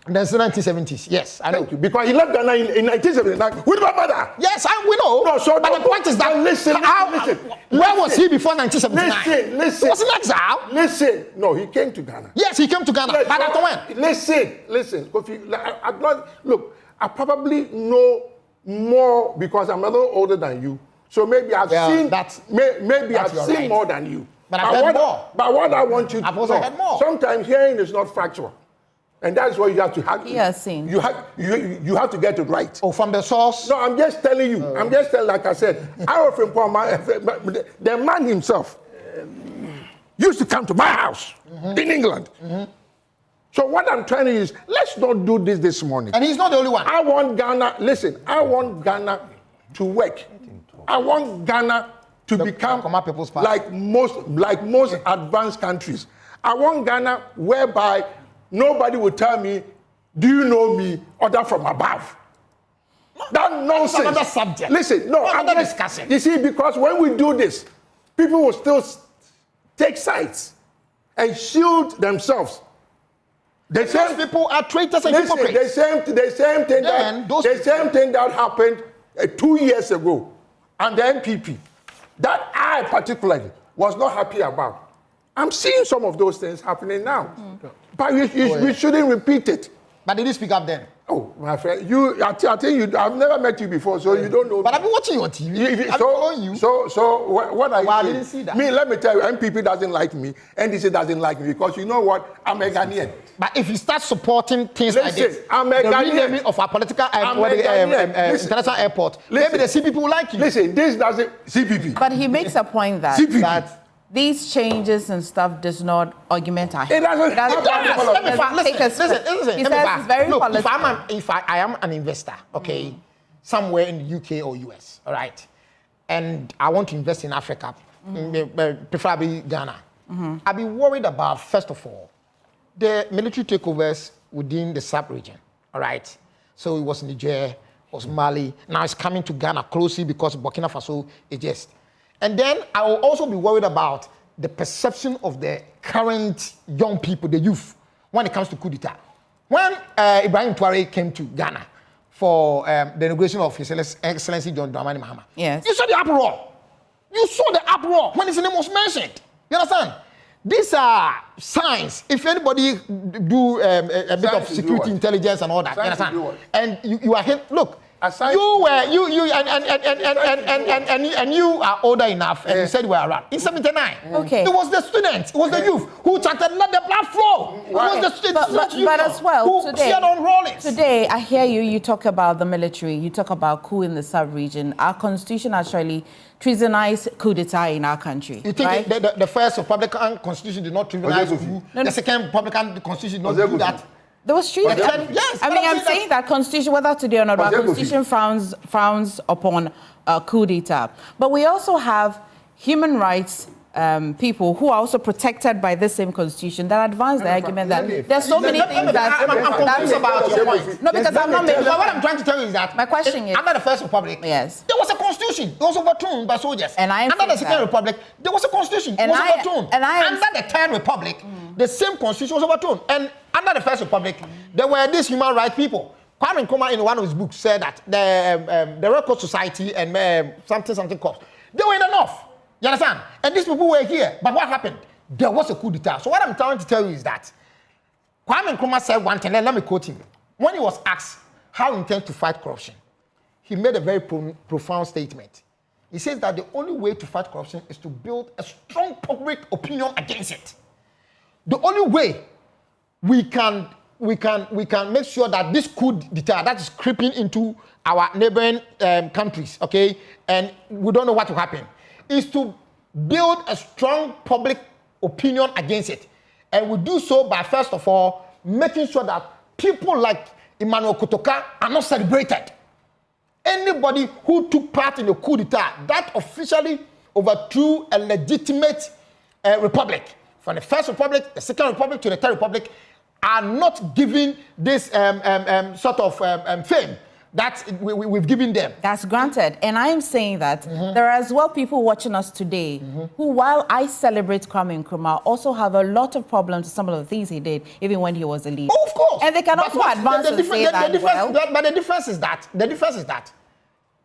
That's the 1970s. Yes, I know. Thank you. Because he left Ghana in 1979 with my mother. Yes, we know. No, so but the point is that listen. Where was he before 1979? Listen. He was in exile. Listen. No, he came to Ghana. Yes, he came to Ghana. But after when? Listen. Kofi, look, I probably know more because I'm a little older than you. So maybe I've seen more than you. But I've heard more. But what I want you to I've also heard more. Sometimes hearing is not factual. And that's what you have to have. He has seen. You have to get it right. Oh, from the source? No, I'm just telling you. I'm just telling, like I said, the man himself used to come to my house in England. So what I'm trying to is, let's not do this morning. And he's not the only one. I want Ghana to work. I want Ghana to become like most advanced countries. I want Ghana whereby nobody will tell me, do you know me, other from above. That nonsense. That's another subject. Listen, no, I'm not discussing. You see, because when we do this, people will still take sides and shield themselves. Those people are traitors and hypocrites. The same thing that happened 2 years ago and the NPP that I particularly was not happy about. I'm seeing some of those things happening now. But we shouldn't repeat it. But did you speak up then? Oh, my friend, I think I've never met you before, so you don't know. But I've been watching your TV. I've been following you. So what are you I didn't see that. Me, let me tell you, NPP doesn't like me, NDC doesn't like me, because you know what? I'm a Ghanaian. But if you start supporting things like this, I'm a the Ghanaian. renaming of our political international airport, maybe the CPP will like you. Listen, this doesn't CPP. But he makes a point that these changes and stuff does not augment our. It doesn't. Listen. He says it's very look, if I am an investor, okay, somewhere in the UK or US, all right, and I want to invest in Africa, preferably Ghana, I'll be worried about, first of all, the military takeovers within the sub-region, all right? So it was Niger, it was Mali, now it's coming to Ghana closely because Burkina Faso is just. And then I will also be worried about the perception of the current young people, the youth, when it comes to coup d'etat. When Ibrahim Traoré came to Ghana for the inauguration of His Excellency John Dramani Mahama, yes, you saw the uproar. You saw the uproar when his name was mentioned. You understand? These are signs. If anybody do a bit of security intelligence and all that, you understand? And you are here. Look. You are older enough, and you said you were around in '79. Okay, it was the students, it was the youth who chanted "Let the blood flow." It was the students, but as well today, I hear you. You talk about the military. You talk about coup in the sub-region. Our constitution actually treasonized coup d'etat in our country. You think right? the first Republican constitution did not treasonize coup? The second Republican constitution did not do that. There was treason. Yes, I mean, I'm saying that constitution, whether today or not, our constitution frowns upon coup d'etat. But we also have human rights people who are also protected by this same constitution that advance the argument that there's so many things that... I'm about your point. No, because I'm not making... What I'm trying to tell you is that... My question is... Under the First Republic, yes, there was a constitution. It was overthrown by soldiers. And I under the Second Republic, there was a constitution. It was overthrown. Under the Third Republic, the same constitution was overthrown. And under the First Republic, there were these human rights people. Kwame Nkrumah, in one of his books, said that the Red Cross Society and something corps, they were in the north. You understand? And these people were here. But what happened? There was a coup d'etat. So what I'm trying to tell you is that Kwame Nkrumah said one thing, let me quote him. When he was asked how he intends to fight corruption, he made a very profound statement. He says that the only way to fight corruption is to build a strong public opinion against it. The only way we can make sure that this coup d'etat that is creeping into our neighboring countries, okay, and we don't know what will happen, is to build a strong public opinion against it. And we do so by, first of all, making sure that people like Emmanuel Kotoka are not celebrated. Anybody who took part in the coup d'etat that officially overthrew a legitimate republic, from the First Republic, the Second Republic to the Third Republic, are not given this sort of fame that we've given them. That's granted. And I'm saying that there are as well people watching us today who, while I celebrate Kwame Nkrumah, also have a lot of problems with some of the things he did, even when he was a leader. Oh, of course. And they can also advance and say that, But the difference is that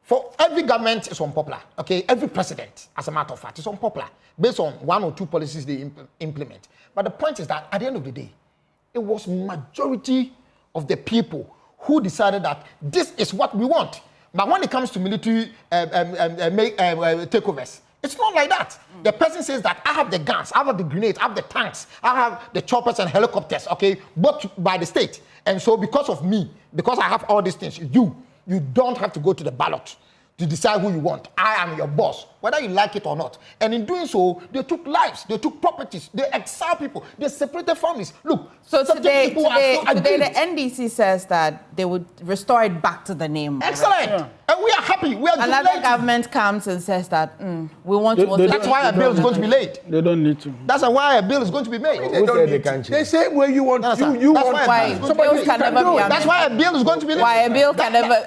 for every government is unpopular, okay? Every president, as a matter of fact, is unpopular based on one or two policies they implement. But the point is that at the end of the day, it was majority of the people who decided that this is what we want. But when it comes to military takeovers, it's not like that. The person says that I have the guns, I have the grenades, I have the tanks, I have the choppers and helicopters, okay, bought by the state. And so because of me, because I have all these things, you don't have to go to the ballot to decide who you want. I am your boss, whether you like it or not. And in doing so, they took lives, they took properties, they exiled people, they separated families. Look, so today the NDC says that they would restore it back to the name. Excellent. Yeah. And we are happy. We are Another government comes and says that we want to. That's why a bill is going to be laid. They don't need to. That's why a bill is going to be made. They say where you want. You want. Why bills can never be. That's why a bill is going to be laid. Why a bill can never.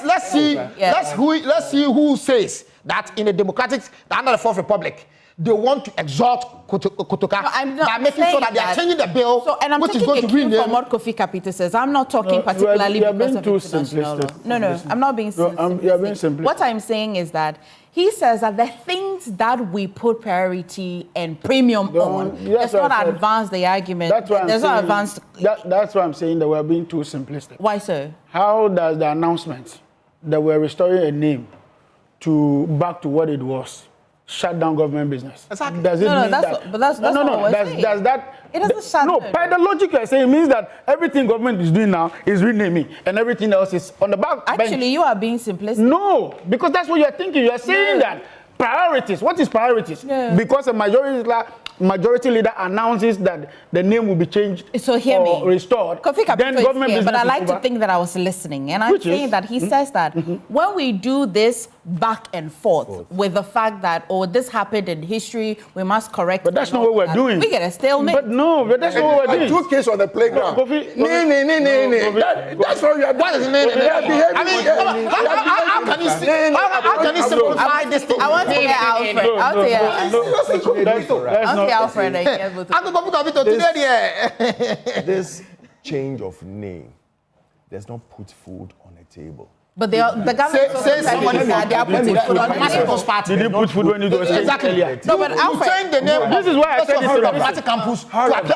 Let's see. Let's see who says that in a democratic under the Fourth Republic they want to exalt Kotoka by making sure that they are changing the bill, so, and I'm which is going to bring from what Kofi Capito says. I'm not talking particularly because of international law. No, I'm not being simplistic. What I'm saying is that he says that the things that we put priority and premium on does not advance the argument. That's why I'm saying that we're being too simplistic. Why so? How does the announcement that we're restoring a name back to what it was shut down government business? Exactly. Does it mean that? Does that? It doesn't shut down. No, by the logic you're saying, it means that everything government is doing now is renaming, and everything else is on the back. Actually, you are being simplistic. No, because that's what you're thinking. You're saying that priorities. What is priorities? No. Because a majority leader announces that the name will be changed or restored. Kofi Capito is here, but I like to think that I was listening. And I'm saying that he says that when we do this back and forth with the fact that, this happened in history, we must correct it. But that's not what we're doing. We get a stalemate. But that's not what we're doing. Two kids on the playground. Kofi, That's what we are doing. How can you simplify this thing? I want to hear Alfred. I'll say Alfred. This change of name does not put food on the table. But the government says somebody said they are putting food on Mascot's party. Did you put food when you do exactly? No, but Alfred, change the name. This is why I said this is the campus. However,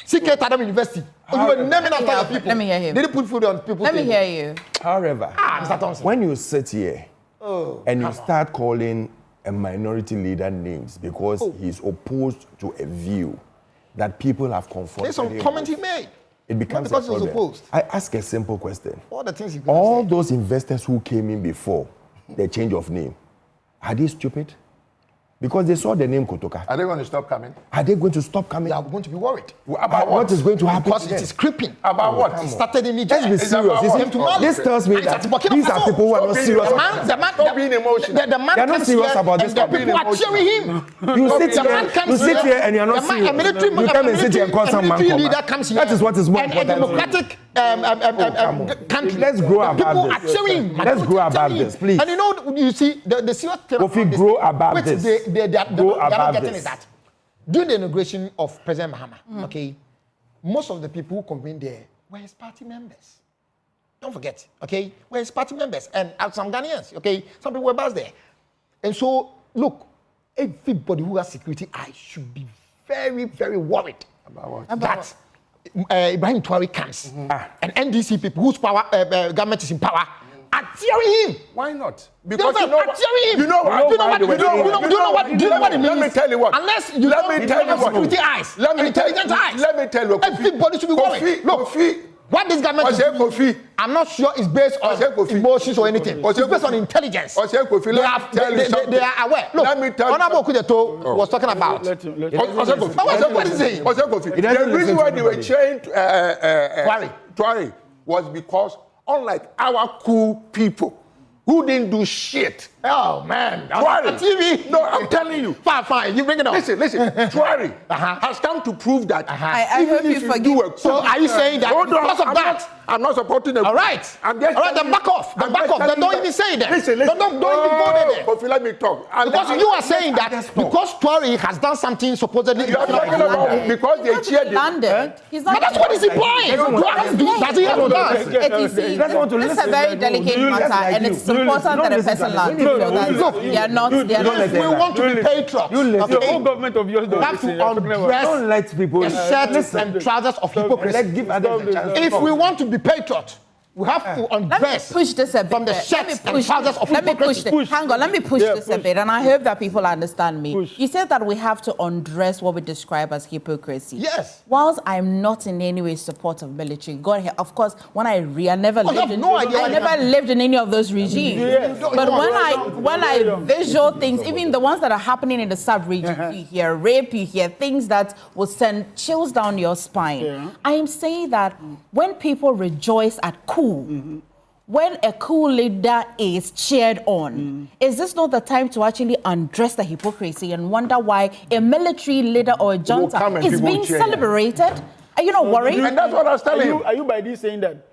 CK Tadam University. You were naming after the people. Let me hear him. Did you put food on people? Let me hear you. However, Mr. Thompson, when you sit here and you start calling a minority leader names because he's opposed to a view that people have confronted. There's some comment he made. It becomes a problem. I ask a simple question. All those investors who came in before the change of name, are they stupid? Because they saw the name Kotoka. Are they going to stop coming? Are they going to stop coming? They are going to be worried. About what is going to happen? Because it is creeping. About what? It started in Nigeria. Let's be serious. This tells me that these are people who are not serious. Stop being emotional. The man They're not serious about this. The people are cheering him. You sit here and you're not serious. You come and sit here and call some man. That is what is more important. A democratic country. Let's grow about this. People are cheering him. Let's grow about this, please. And you see, the serious thing Kofi, grow about this. They're not getting is that during the inauguration of President Mahama, okay, most of the people who convened there were his party members. Don't forget, okay, were his party members and some Ghanaians, okay, some people were based there. And so, look, everybody who has security eyes should be very, very worried about that Ibrahim Traore comes and NDC people whose government is in power are cheering him. Why not? Because you know what? You know what it means? Let me tell you what. Unless you have security eyes, intelligent eyes. Let me tell you. Everybody should be worried. Look, what this government is doing, I'm not sure it's based on emotions or anything. It's based on intelligence. They are aware. Look, Honorable Kudeto was talking about. What is he saying? The reason why they were chained Traore was because unlike our Coup people who didn't do shit Oh, man. Tuari. On TV. No, I'm telling you. Fine. You bring it up. Listen. Tuari has come to prove that. I hope you forgive. So are you saying that because of that? I'm not supporting All right. I'm just then back off. Then back off. Then don't even say that. Listen. Don't even go there. Kofi, let me talk. Because you are saying that because Tuari has done something supposedly. You are talking about because they cheered Landed. He's not. But that's what he's implying. Does he have to dance? This is a very delicate matter, and it's important that a person lands. They are not. We want to be patriots. The whole government of yours we have to undress Don't let people the shirts and trousers of hypocrisy. Let's give others a chance. If we want to be patriots, we have to undress push this a bit from the shirts and trousers of hypocrisy. Hang on, let me push this a bit, and I hope that people understand me. Push. You said that we have to undress what we describe as hypocrisy. Yes. Whilst I'm not in any way support of military, God, of course, when I never lived in, I never lived in any of those regimes. Yes. But when I visual things, even the ones that are happening in the sub-region, you hear rape, you hear things that will send chills down your spine. Yeah. I am saying that when people rejoice at Coup, when a coup leader is cheered on, is this not the time to actually undress the hypocrisy and wonder why a military leader or a junta is being celebrated? Are you not worried? And that's what I was telling you. Are you by this saying that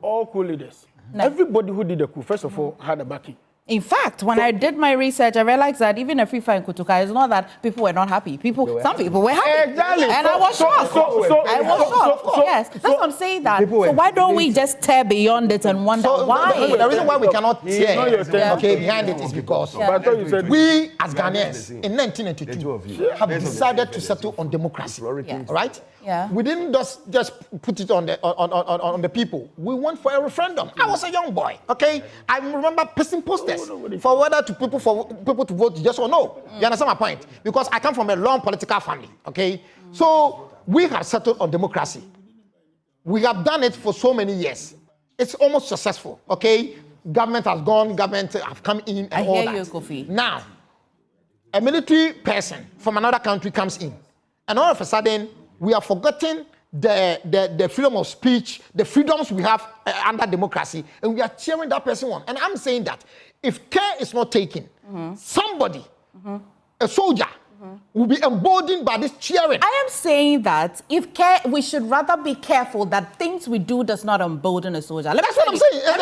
all coup leaders, everybody who did the coup, first of all, had a backing? In fact, when I did my research, I realized that even at FIFA and Kotoka, it's not that people were not happy. Some people were happy. Exactly. And I was shocked. I was shocked. Yes. That's what I'm saying that. So why don't we just tear beyond it and wonder why? The reason why we cannot tear turn. behind it is because But I thought you said we as Ghanaians in 1992 have decided to settle on democracy. Yes. Right? Yeah. We didn't just put it on the people. We went for a referendum. I was a young boy. Okay, I remember pasting posters for whether people to vote yes or no. You understand my point? Because I come from a long political family. Okay, so we have settled on democracy. We have done it for so many years. It's almost successful. Okay, government has gone, government have come in, and all that. I hear you, Kofi. Now, a military person from another country comes in, and all of a sudden, we are forgetting the freedom of speech, the freedoms we have under democracy, and we are cheering that person on. And I'm saying that if care is not taken, somebody, a soldier, will be emboldened by this cheering. I am saying that we should rather be careful that things we do does not embolden a soldier. That's what I'm saying. And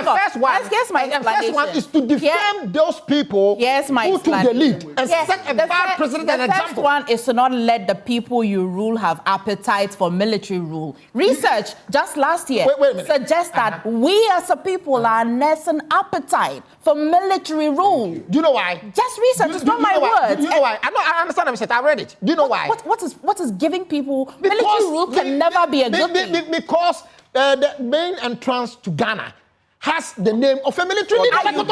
the first one is to defend those people who took the lead and set a bad precedent and example. The first one is to not let the people you rule have appetite for military rule. Research just last year suggests that we as a people are nursing appetite for military rule. Do you know why? Just research. It's not my word. Do you know why? I understand what I read it. Do you know why? What is giving people military rule can never be a good thing. Because the main entrance to Ghana has the name of a military leader. I'm not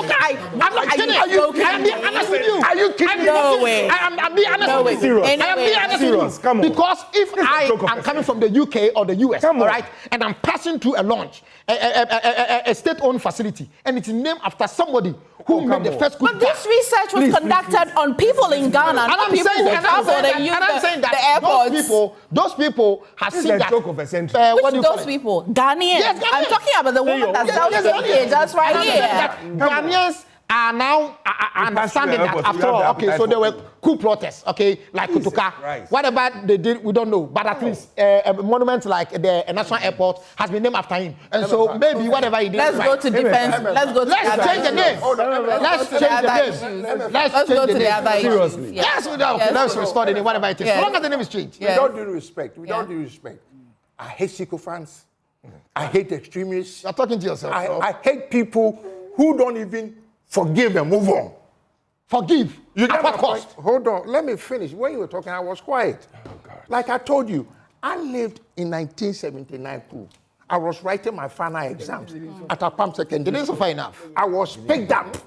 kidding. I'm being honest with you. Are you kidding? No way. I'm being honest with you. I am being honest with you. Because if I am coming from the UK or the US, all right, and I'm passing through a launch, a state-owned facility, and it's named after somebody who made the first coup. But this research was conducted on people in Ghana, not people who traveled and used the airports. Those people have seen that. Which those people? Ghanaians. Yes, Ghanaians. I'm talking about the woman that's out here, just right here. Ghanaians are now understanding that after all, okay, so there were coup protests, okay, like Kotoka. Whatever they did, we don't know. But at least a monument like the National Airport has been named after him. And so maybe whatever he did. Let's go to defense. Let's go to change the name. Let's change the name. Let's go to the other issue. Seriously. Yes, let's restore the name, whatever it is. As long as the name is changed. We don't do respect. We don't do respect. I hate sycophants. I hate extremists. You're talking to yourself. I hate people who don't even forgive and move on. Forgive. At what cost? Hold on. Let me finish. When you were talking, I was quiet. Oh, God. Like I told you, I lived in 1979 coup. I was writing my final exams at a pump secondary. Didn't suffer enough. I was picked up,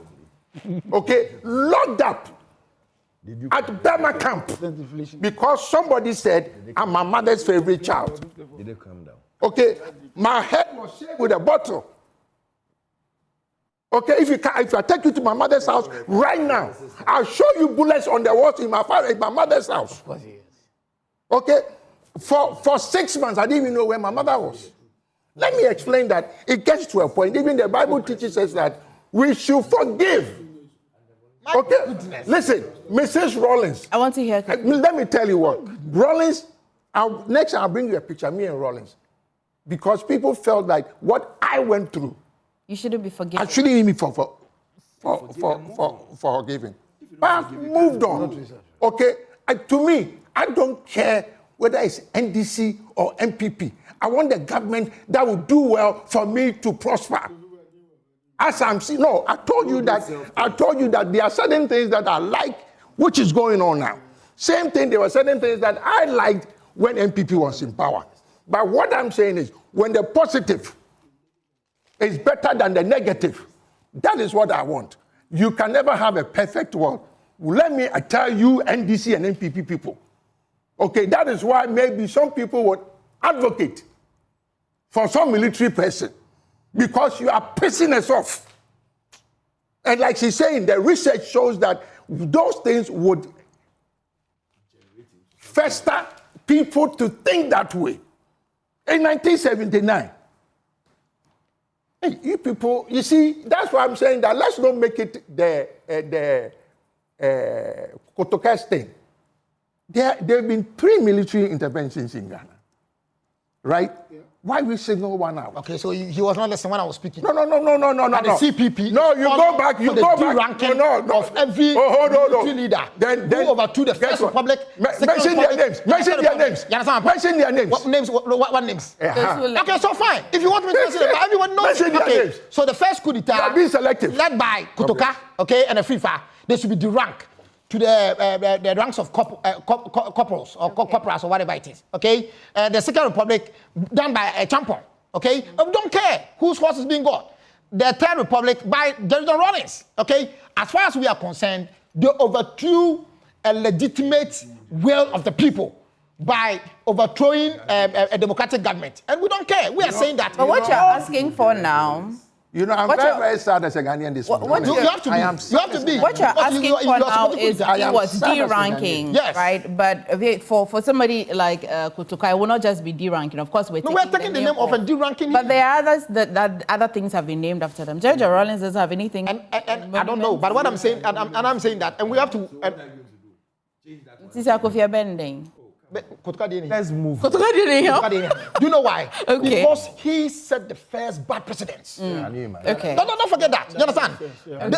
okay, locked up at Burma camp because somebody said I'm my mother's favorite child. Did it calm down? Okay, my head was shaved with a bottle. Okay, if I take you to my mother's house right now, I'll show you bullets on the walls in my mother's house. Of course he is. Okay, for 6 months, I didn't even know where my mother was. Let me explain that. It gets to a point. Even the Bible teaches us that We should forgive. Okay? Listen, Mrs. Rollins. I want to hear. Let me tell you what. Rollins, next I'll bring you a picture, me and Rollins. Because people felt like what I went through. You shouldn't be forgiving. I shouldn't even for forgiving. But I've moved on. Okay? To me, I don't care whether it's NDC or NPP. I want the government that will do well for me to prosper. As I'm seeing, no, I told you that there are certain things that I like, which is going on now. Same thing, there were certain things that I liked when NPP was in power. But what I'm saying is, when the positive is better than the negative, that is what I want. You can never have a perfect world. Let me tell you, NDC and NPP people. Okay, that is why maybe some people would advocate for some military person because you are pissing us off. And like she's saying, the research shows that those things would fester people to think that way. In 1979, hey, you people, you see, that's why I'm saying that let's not make it the Kotoka thing. There have been 3 military interventions in Ghana, right? Yeah. Why we single one out? Okay, so he was not listening when I was speaking. No. And the CPP. No, you go back. You go back. No. Of every military leader. Then overthrew the First Republic. Mention their names. Mention their names. You understand? Mention their names. What names? What names? Okay, so fine. If you want me to mention them, everyone knows. Mention their names. So the first coup d'etat. You are being selective. Led by Kotoka, okay, and the FIFA. They should be deranked to the ranks of corporals or corporals or whatever it is, okay? The Second Republic done by a champion, okay? We don't care whose horse is being got. The Third Republic by Jonathan Rawlings, okay? As far as we are concerned, they overthrew a legitimate will of the people by overthrowing a democratic government. And we don't care. We are saying that. But what you're asking for now... You know, I'm very sad as a Ghanaian this morning. You have to be. You have to be. What you're asking for now is de-ranking, yes. right? But for somebody like Kotoka, it will not just be de-ranking. Of course, we're taking the name of a de-ranking. But there are others that other things have been named after them. Georgia Rawlings doesn't have anything. And I don't know. But what I'm saying, and I'm saying that, and we have to. This is Kofi bending. Let's move. Do you know why? Okay. Because he set the first bad precedents. Okay. Don't forget that. You understand?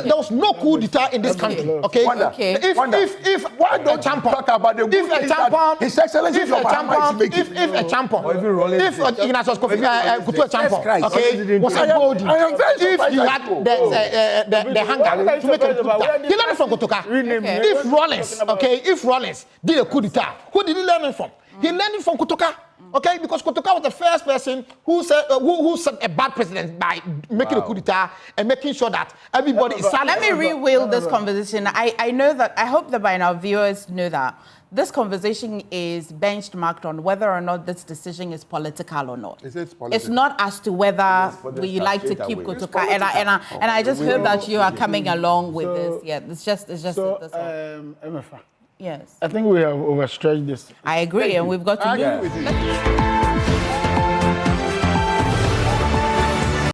There was no coup d'etat in this country. Okay. If why don't you talk about the good things that His Excellency if a champion, if Ignatius Kofi champion, okay, was a golden. If he had the hunger to make a coup d'etat, he learned it from Kotoka. If Rawlings did a coup d'etat, who did he learn it from? He learned it from Kotoka. Okay, because Kotoka was the first person who set a bad precedent by making a coup d'etat and making sure that everybody is silent. Let me re-wheel this conversation. I know that, I hope that by now viewers know that this conversation is benchmarked on whether or not this decision is political or not. It's not as to whether we like to keep Kotoka. And I just hope that you are coming along with this. Yeah, it's just MFA. Yes. I think we have overstretched this. I agree, and we've got to move.